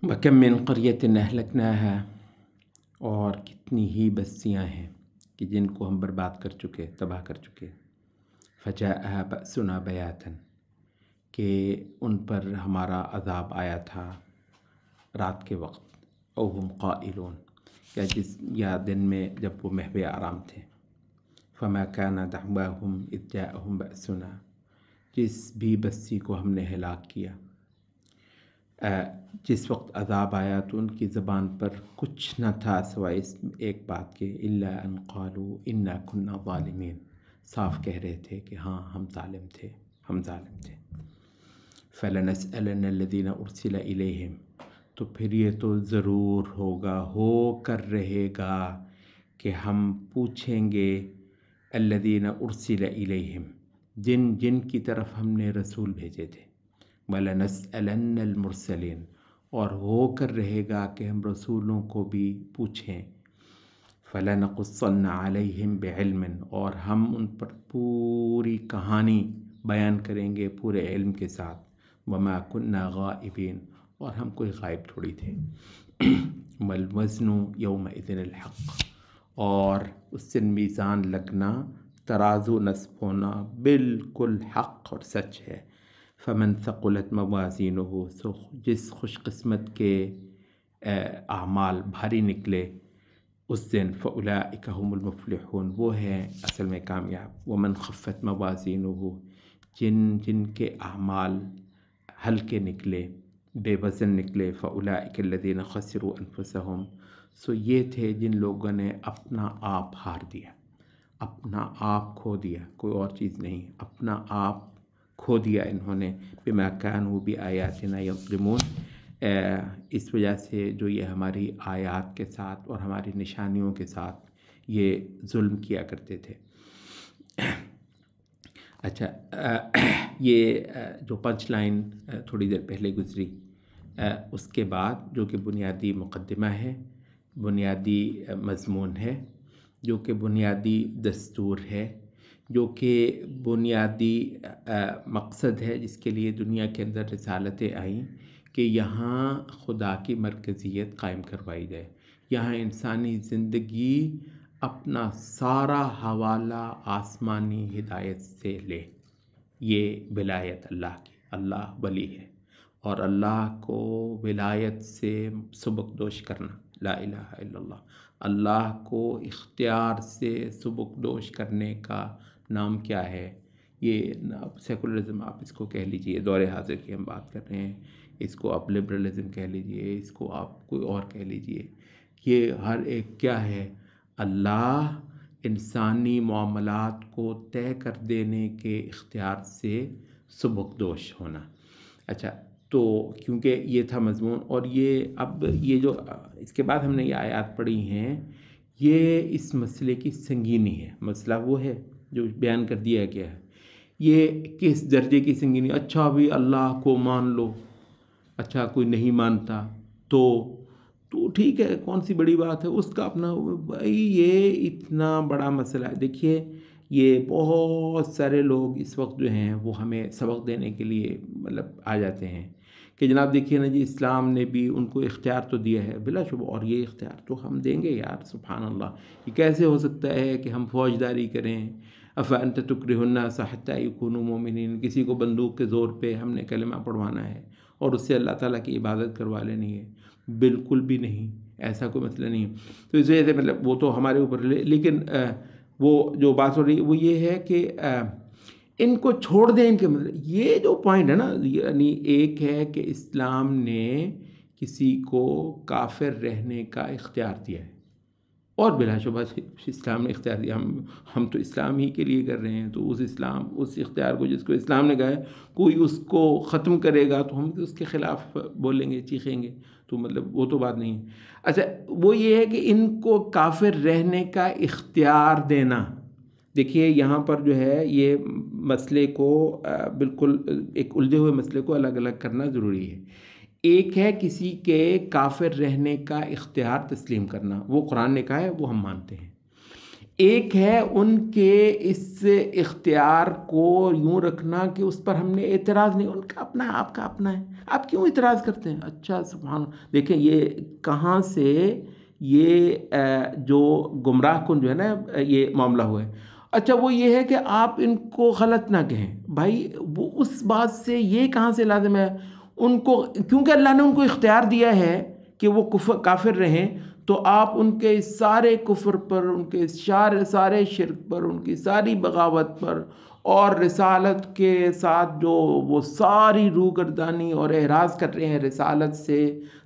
وَكَم مِّن قَرْيَةٍ أَهْلَكْنَاهَا، اور کتنی ہی بستیاں ہیں کہ جن کو ہم برباد کر چکے، تباہ کر چکے۔ فَجَاءَهَا بَأْسُنَا بَيَاتًا، کہ ان پر ہمارا عذاب آیا تھا رات کے وقت، او ہم قائلون، یا دن میں جب وہ محو آرام تھے۔ فَمَا كَانَ دَعْوَاهُمْ إِذْ جَاءَهُمْ بَأْسُنَا، جس بھی بستی کو ہم نے ہلاک کیا، جس وقت عذاب آیا تو ان کی زبان پر کچھ نہ تھا سوائے اس ایک بات کے، إِلَّا أَن قَالُوا إِنَّا كُنَّا ظَالِمِينَ، صاف کہہ رہے تھے کہ ہاں ہم ظالم تھے، ہم ظالم تھے۔ فَلَنَسْأَلَنَّ الَّذِينَ أُرْسِلَ إِلَيْهِمْ، تو پھر یہ تو ضرور ہوگا، ہو کر رہے گا کہ ہم پوچھیں گے الَّذِينَ أُرْسِلَ إِلَيْهِمْ، جن کی طرف ہم نے رسول بھیجے تھے۔ وَلَنَسْأَلَنَّ الْمُرْسَلِينَ، اور ہو کر رہے گا کہ ہم رسولوں کو بھی پوچھیں۔ فَلَنَقُصَّنَّ عَلَيْهِمْ بِعِلْمٍ، اور ہم ان پر پوری کہانی بیان کریں گے پورے علم کے ساتھ۔ وَمَا كُنَّا غَائِبِينَ، اور ہم کوئی غائب تھوڑی تھے۔ وَالْوَزْنُ يَوْمَئِذٍ الْحَقُّ، اور اس دن میزان لگنا، ترازو نصب ہونا بالکل حق اور سچ ہے۔ فَمَنْ ثَقُلَتْ مَوَازِينُهُ، جس خوش قسمت کے اعمال بھاری نکلے اس دن، فَأُولَئِكَ هُمُ الْمُفْلِحُونَ، وہ ہیں اصل میں کامیاب۔ وَمَنْ خَفَّتْ مَوَازِينُهُ، جن کے اعمال ہلکے نکلے، بے وزن نکلے، فَأُولَئِكَ الَّذِينَ خَسِرُوا أَنفُسَهُمْ، سو یہ تھے جن لوگوں نے اپنا آپ ہار دیا، اپنا آپ کھو دیا، کوئی اور چیز نہیں، اپنا آپ کھو دیا انہوں نے۔ بما كانوا بآياتنا يظلمون، اس وجہ سے جو یہ ہماری آیات کے ساتھ اور ہماری نشانیوں کے ساتھ یہ ظلم کیا کرتے تھے۔ اچھا، یہ جو پنچ لائن تھوڑی دیر پہلے گزری، اس کے بعد جو کہ بنیادی مقدمہ ہے، بنیادی مضمون ہے، جو کہ بنیادی دستور ہے، جو کہ بنیادی مقصد ہے جس کے لیے دنیا کے اندر رسالتیں آئیں، کہ یہاں خدا کی مرکزیت قائم کروائی جائے، یہاں انسانی زندگی اپنا سارا حوالہ آسمانی ہدایت سے لے۔ یہ ولایت اللہ کی، اللہ ولی ہے، اور اللہ کو ولایت سے سبکدوش کرنا، لا الہ الا اللہ، اللہ کو اختیار سے سبکدوش کرنے کا نام کیا ہے؟ یہ سیکولرزم آپ اس کو کہہ لیجئے، دور حاضر کی ہم بات کر رہے ہیں، اس کو آپ لبرلزم کہہ لیجئے، اس کو آپ کوئی اور کہہ لیجئے، یہ ہر ایک کیا ہے؟ اللہ انسانی معاملات کو طے کر دینے کے اختیار سے سبکدوش ہونا۔ اچھا، تو کیونکہ یہ تھا مضمون، اور یہ اب یہ جو اس کے بعد ہم نے یہ آیات پڑھی ہیں، یہ اس مسئلے کی سنگینی ہے۔ مسئلہ وہ ہے جو بیان کر دیا گیا ہے، یہ کس درجے کی سنگینی؟ اچھا بھی اللہ کو مان لو، اچھا کوئی نہیں مانتا تو ٹھیک ہے، کون سی بڑی بات ہے، اس کا اپنا بھائی، یہ اتنا بڑا مسئلہ ہے۔ دیکھیے، یہ بہت سارے لوگ اس وقت جو ہیں وہ ہمیں سبق دینے کے لیے مطلب آ جاتے ہیں کہ جناب دیکھیے نا جی، اسلام نے بھی ان کو اختیار تو دیا ہے بلا شبہ، اور یہ اختیار تو ہم دیں گے یار، سبحان اللہ، یہ کیسے ہو سکتا ہے کہ ہم فوجداری کریں؟ أَفَأَنْتَ تُكْرِهُ النَّاسَ حَتَّى يَكُونُوا مُؤْمِنِينَ، کسی کو بندوق کے زور پہ ہم نے کلمہ پڑھوانا ہے اور اس سے اللہ تعالیٰ کی عبادت کروا لینی ہے؟ بالکل بھی نہیں، ایسا کوئی مسئلہ نہیں ہے۔ تو اس وجہ سے مطلب وہ تو ہمارے اوپر، لیکن وہ جو بات ہو رہی ہے وہ یہ ہے کہ ان کو چھوڑ دیں، ان کے مطلب یہ جو پوائنٹ ہے نا، یعنی ایک ہے کہ اسلام نے کسی کو کافر رہنے کا اختیار دیا ہے، اور بلا شبہ اسلام نے اختیار دیا، ہم تو اسلام ہی کے لیے کر رہے ہیں، تو اس اختیار کو جس کو اسلام نے کہا ہے، کوئی اس کو ختم کرے گا تو ہم اس کے خلاف بولیں گے، چیخیں گے، تو مطلب وہ تو بات نہیں ہے۔ اچھا، وہ یہ ہے کہ ان کو کافر رہنے کا اختیار دینا، دیکھیے یہاں پر جو ہے یہ مسئلے کو بالکل ایک الجھے ہوئے مسئلے کو الگ الگ کرنا ضروری ہے۔ ایک ہے کسی کے کافر رہنے کا اختیار تسلیم کرنا، وہ قرآن نے کہا ہے، وہ ہم مانتے ہیں۔ ایک ہے ان کے اس اختیار کو یوں رکھنا کہ اس پر ہم نے اعتراض نہیں، ان کا اپنا ہے، آپ کا اپنا ہے، آپ کیوں اعتراض کرتے ہیں؟ اچھا سبحان اللہ، دیکھیں یہ کہاں سے یہ جو گمراہ کن جو ہے نا یہ معاملہ ہوا ہے۔ اچھا وہ یہ ہے کہ آپ ان کو غلط نہ کہیں، بھائی وہ اس بات سے یہ کہاں سے لازم ہے ان کو، کیونکہ اللہ نے ان کو اختیار دیا ہے کہ وہ کافر رہیں، تو آپ ان کے سارے کفر پر، ان کے سارے شرک پر، ان کی ساری بغاوت پر، اور رسالت کے ساتھ جو وہ ساری روگردانی اور اعراض کر رہے ہیں رسالت سے،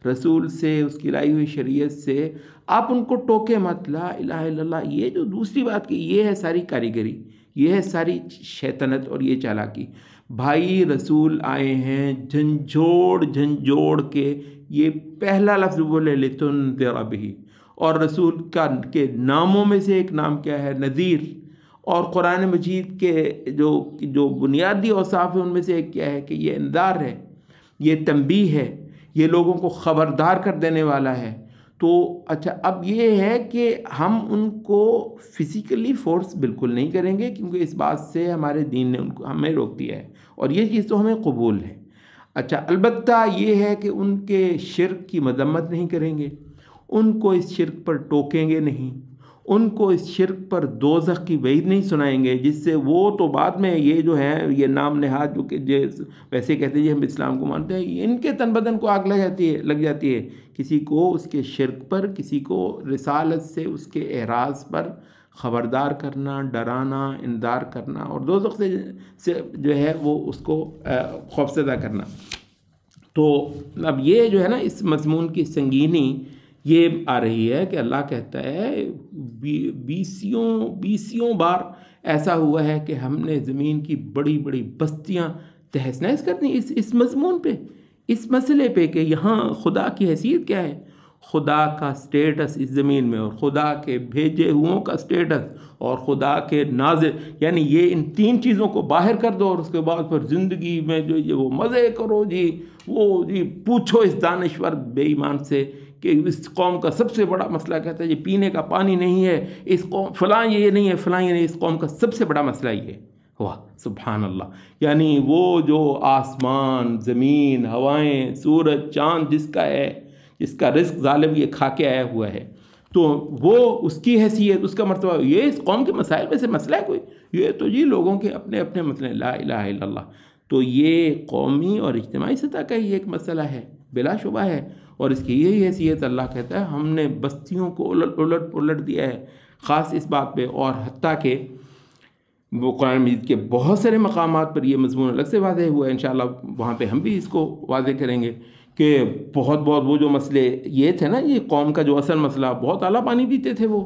رسول سے، اس کی لائی ہوئی شریعت سے، آپ ان کو ٹوکے مت، لا الہ الا اللہ۔ یہ جو دوسری بات کی، یہ ہے ساری کاریگری، یہ ہے ساری شیطنت اور یہ چالاکی۔ بھائی رسول آئے ہیں جھنجھوڑ کے، یہ پہلا لفظ بولے لتنذر بہ، اور رسول کے ناموں میں سے ایک نام کیا ہے؟ نذیر، اور قرآن مجید کے جو بنیادی اوصاف ہیں ان میں سے ایک کیا ہے کہ یہ انذار ہے، یہ تنبیہ ہے، یہ لوگوں کو خبردار کر دینے والا ہے۔ تو اچھا اب یہ ہے کہ ہم ان کو فزیکلی فورس بالکل نہیں کریں گے، کیونکہ اس بات سے ہمارے دین نے ہمیں روک دیا ہے، اور یہ چیز تو ہمیں قبول ہے۔ اچھا البتہ یہ ہے کہ ان کے شرک کی مذمت نہیں کریں گے، ان کو اس شرک پر ٹوکیں گے نہیں، ان کو اس شرک پر دوزخ کی وعید نہیں سنائیں گے، جس سے وہ تو بعد میں یہ جو ہیں یہ نام نہاد جو کہ ویسے کہتے ہیں ہم اسلام کو مانتے ہیں، ان کے تن بدن کو آگ لگ جاتی ہے کسی کو اس کے شرک پر، کسی کو رسالت سے، اس کے اعراض پر خبردار کرنا، ڈرانا، انذار کرنا، اور دوزخ سے جو ہے وہ اس کو خوفزدہ کرنا۔ تو اب یہ جو ہے نا اس مضمون کی سنگینی یہ آ رہی ہے کہ اللہ کہتا ہے بیسیوں بار ایسا ہوا ہے کہ ہم نے زمین کی بڑی بڑی بستیاں تہس نہس کر دیں اس مضمون پہ، اس مسئلے پہ کہ یہاں خدا کی حیثیت کیا ہے، خدا کا سٹیٹس اس زمین میں، اور خدا کے بھیجے ہوں کا سٹیٹس، اور خدا کے نازل، یعنی یہ ان تین چیزوں کو باہر کر دو، اور اس کے بعد پھر زندگی میں جو یہ وہ مزے کرو جی، وہ جی پوچھو اس دانشور بے ایمان سے کہ اس قوم کا سب سے بڑا مسئلہ کہتا ہے یہ پینے کا پانی نہیں ہے، اس قوم فلاں یہ نہیں ہے، فلاں یہ نہیں، اس قوم کا سب سے بڑا مسئلہ یہ ہے۔ واہ سبحان اللہ، یعنی وہ جو آسمان، زمین، ہوائیں، سورج، چاند جس کا ہے، جس کا رزق ظالم یہ کھا کے آیا ہوا ہے، تو وہ اس کی حیثیت، اس کا مرتبہ، یہ اس قوم کے مسائل میں سے مسئلہ ہے کوئی؟ یہ تو جی لوگوں کے اپنے اپنے مسئلے، لا الہ الا اللہ۔ تو یہ قومی اور اجتماعی سطح کا ہی ایک مسئلہ ہے بلا شبہ ہے، اور اس کی یہی حیثیت اللہ کہتا ہے ہم نے بستیوں کو الٹ دیا ہے، خاص اس بات پہ، اور حتیٰ کہ وہ قرآن مجید کے بہت سارے مقامات پر یہ مضمون الگ سے واضح ہوا ہے، انشاءاللہ وہاں پہ ہم بھی اس کو واضح کریں گے کہ بہت وہ جو مسئلے یہ تھے نا، یہ قوم کا جو اصل مسئلہ، بہت اعلیٰ پانی پیتے تھے، وہ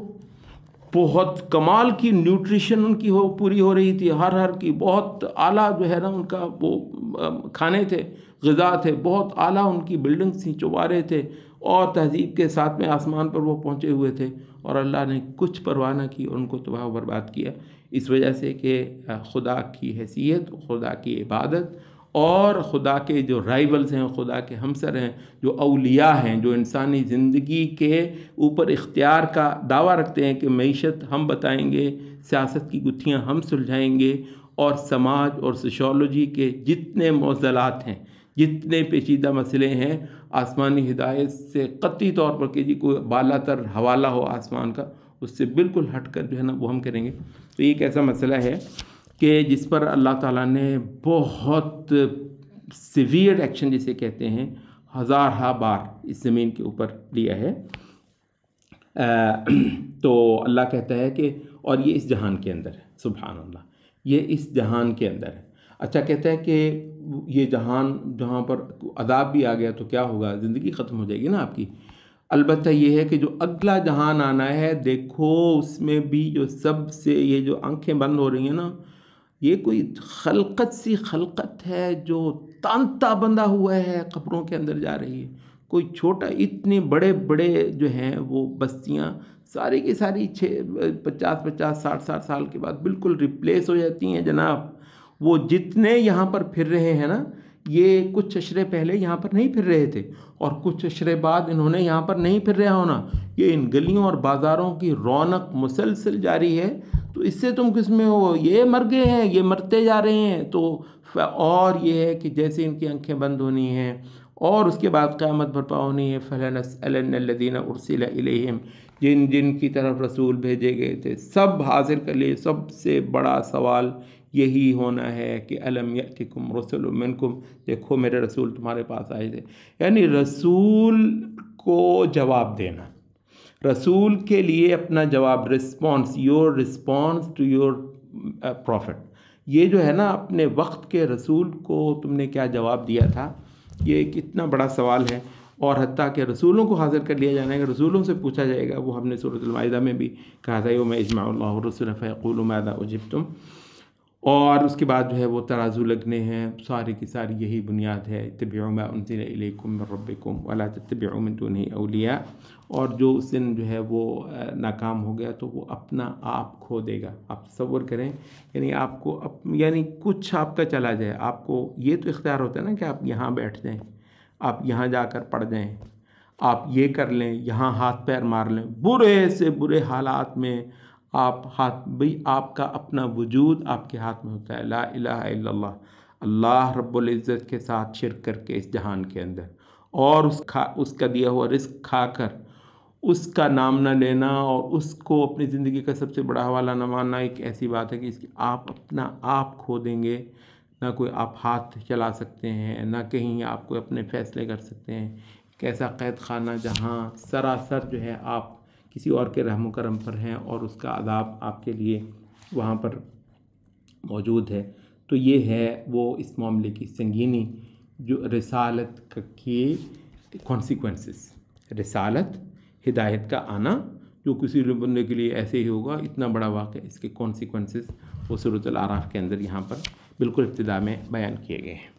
بہت کمال کی نیوٹریشن ان کی پوری ہو رہی تھی، ہر کی بہت اعلیٰ جو ہے نا ان کا وہ کھانے تھے، غذا تھے، بہت اعلیٰ ان کی بلڈنگز تھیں، چوبارے تھے، اور تہذیب کے ساتھ میں آسمان پر وہ پہنچے ہوئے تھے، اور اللہ نے کچھ پرواہ نہ کی اور ان کو تباہ و برباد کیا، اس وجہ سے کہ خدا کی حیثیت، خدا کی عبادت، اور خدا کے جو رائیولز ہیں، خدا کے ہمسر ہیں، جو اولیاء ہیں، جو انسانی زندگی کے اوپر اختیار کا دعویٰ رکھتے ہیں کہ معیشت ہم بتائیں گے، سیاست کی گتھیاں ہم سلجھائیں گے، اور سماج اور سوشیولوجی کے جتنے معضلات ہیں، جتنے پیچیدہ مسئلے ہیں، آسمانی ہدایت سے قطعی طور پر کہ جی کوئی بالا تر حوالہ ہو آسمان کا، اس سے بالکل ہٹ کر جو ہے نا وہ ہم کریں گے۔ تو یہ ایک ایسا مسئلہ ہے کہ جس پر اللہ تعالیٰ نے بہت سیویئر ایکشن جسے کہتے ہیں ہزارہ بار اس زمین کے اوپر لیا ہے۔ تو اللہ کہتا ہے کہ اور یہ اس جہان کے اندر ہے، سبحان اللہ، یہ اس جہان کے اندر ہے۔ اچھا کہتا ہے کہ یہ جہان جہاں پر عذاب بھی آ گیا تو کیا ہوگا، زندگی ختم ہو جائے گی نا آپ کی۔ البتہ یہ ہے کہ جو اگلا جہان آنا ہے، دیکھو اس میں بھی جو سب سے یہ جو آنکھیں بند ہو رہی ہیں نا، یہ کوئی خلقت سی خلقت ہے جو تانتا بندھا ہوا ہے، قبروں کے اندر جا رہی ہے، کوئی چھوٹا، اتنے بڑے جو ہیں وہ بستیاں ساری کی ساری 50 60 سال کے بعد بالکل ریپلیس ہو جاتی ہیں جناب۔ وہ جتنے یہاں پر پھر رہے ہیں نا، یہ کچھ اشرے پہلے یہاں پر نہیں پھر رہے تھے، اور کچھ اشرے بعد انہوں نے یہاں پر نہیں پھر رہا ہونا، یہ ان گلیوں اور بازاروں کی رونق مسلسل جاری ہے، تو اس سے تم کس میں ہو؟ یہ مر گئے ہیں، یہ مرتے جا رہے ہیں. تو اور یہ ہے کہ جیسے ان کی آنکھیں بند ہونی ہیں اور اس کے بعد قیامت برپا ہونی ہے. فَلَنَسْأَلَنَّ الَّذِينَ أُرْسِلَ إِلَيْهِمْ، جن کی طرف رسول بھیجے گئے تھے سب حاضر کر لیے. سب سے بڑا سوال یہی ہونا ہے کہ أَلَمْ يَأْتِكُمْ رُسُلٌ مِّنْكُمْ، دیکھو میرے رسول تمہارے پاس آئے تھے. یعنی رسول کو جواب دینا، رسول کے لیے اپنا جواب، response, your response to your profit. یہ جو ہے نا اپنے وقت کے رسول کو تم نے کیا جواب دیا تھا، یہ ایک اتنا بڑا سوال ہے. اور حتیٰ کہ رسولوں کو حاضر کر لیا جانا ہے کہ رسولوں سے پوچھا جائے گا. وہ ہم نے سورۃ المائدہ میں بھی کہا تھا یوم یجمع اللہ الرسل فیقول ماذا اجبتم. اور اس کے بعد جو ہے وہ ترازو لگنے ہیں. ساری کی ساری یہی بنیاد ہے، اتبعوا ما انزل الیکم من ربکم ولا تتبعوا من دونہ اولیاء. اور جو اس دن جو ہے وہ ناکام ہو گیا تو وہ اپنا آپ کھو دے گا. آپ تصور کریں، یعنی آپ کو یعنی کچھ آپ کا چلا جائے، آپ کو یہ تو اختیار ہوتا ہے نا کہ آپ یہاں بیٹھ جائیں، آپ یہاں جا کر پڑھ جائیں، آپ یہ کر لیں، یہاں ہاتھ پیر مار لیں. برے سے برے حالات میں آپ آپ کا اپنا وجود آپ کے ہاتھ میں ہوتا ہے. لا الہ الا اللہ، اللہ رب العزت کے ساتھ شرک کر کے اس جہان کے اندر، اور اس کا دیا ہوا رزق کھا کر اس کا نام نہ لینا اور اس کو اپنی زندگی کا سب سے بڑا حوالہ نہ ماننا ایک ایسی بات ہے کہ اس کی آپ اپنا آپ کھو دیں گے. نہ کوئی آپ ہاتھ چلا سکتے ہیں، نہ کہیں آپ کوئی اپنے فیصلے کر سکتے ہیں. ایک ایسا قید خانہ جہاں سراسر جو ہے آپ کسی اور کے رحم و کرم پر ہیں اور اس کا عذاب آپ کے لیے وہاں پر موجود ہے. تو یہ ہے وہ اس معاملے کی سنگینی جو رسالت کی کانسیکوینسز، رسالت، ہدایت کا آنا جو کسی بندے کے لیے ایسے ہی ہوگا، اتنا بڑا واقعہ، اس کے کانسیکوینسز وہ سورۃ الاعراف کے اندر یہاں پر بالکل ابتدا میں بیان کیے گئے ہیں.